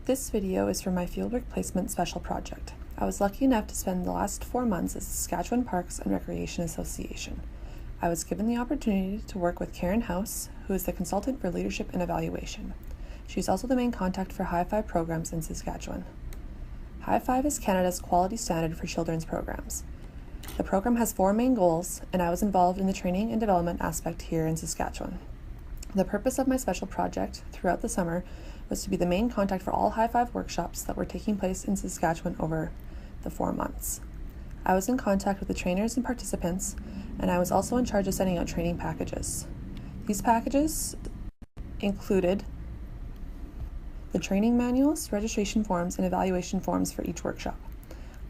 This video is for my Fieldwork Placement Special Project. I was lucky enough to spend the last 4 months at the Saskatchewan Parks and Recreation Association. I was given the opportunity to work with Karen House, who is the consultant for leadership and evaluation. She's also the main contact for High Five programs in Saskatchewan. High Five is Canada's quality standard for children's programs. The program has 4 main goals, and I was involved in the training and development aspect here in Saskatchewan. The purpose of my special project throughout the summer was to be the main contact for all High Five workshops that were taking place in Saskatchewan over the 4 months. I was in contact with the trainers and participants, and I was also in charge of sending out training packages. These packages included the training manuals, registration forms, and evaluation forms for each workshop.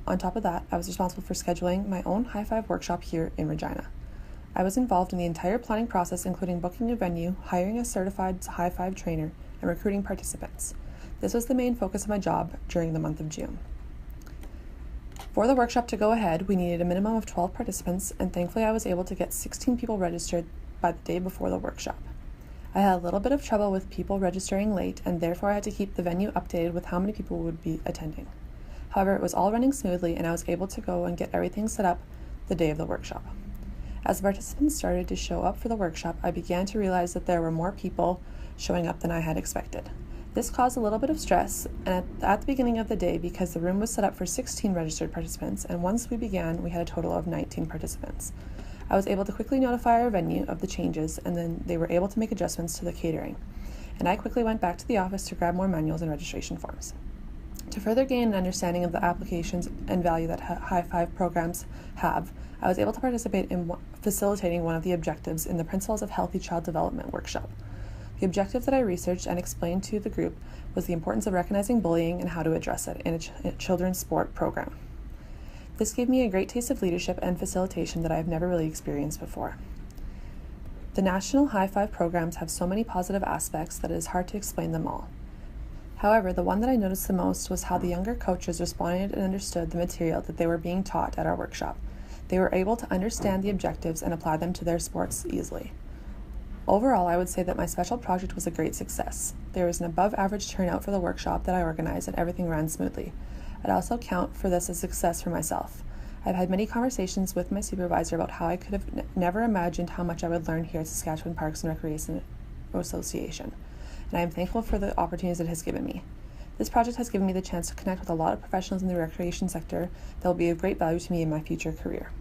On top of that, I was responsible for scheduling my own High Five workshop here in Regina. I was involved in the entire planning process, including booking a venue, hiring a certified High Five trainer, and recruiting participants. This was the main focus of my job during the month of June. For the workshop to go ahead, we needed a minimum of 12 participants, and thankfully I was able to get 16 people registered by the day before the workshop. I had a little bit of trouble with people registering late, and therefore I had to keep the venue updated with how many people would be attending. However, it was all running smoothly, and I was able to go and get everything set up the day of the workshop. As the participants started to show up for the workshop, I began to realize that there were more people showing up than I had expected. This caused a little bit of stress and at the beginning of the day, because the room was set up for 16 registered participants, and once we began, we had a total of 19 participants. I was able to quickly notify our venue of the changes, and then they were able to make adjustments to the catering. And I quickly went back to the office to grab more manuals and registration forms. To further gain an understanding of the applications and value that High Five programs have, I was able to participate in facilitating one of the objectives in the Principles of Healthy Child Development workshop. The objective that I researched and explained to the group was the importance of recognizing bullying and how to address it in a children's sport program. This gave me a great taste of leadership and facilitation that I have never really experienced before. The national High Five programs have so many positive aspects that it is hard to explain them all. However, the one that I noticed the most was how the younger coaches responded and understood the material that they were being taught at our workshop. They were able to understand the objectives and apply them to their sports easily. Overall, I would say that my special project was a great success. There was an above average turnout for the workshop that I organized, and everything ran smoothly. I'd also count for this as a success for myself. I've had many conversations with my supervisor about how I could have never imagined how much I would learn here at Saskatchewan Parks and Recreation Association, and I am thankful for the opportunities it has given me. This project has given me the chance to connect with a lot of professionals in the recreation sector that will be of great value to me in my future career.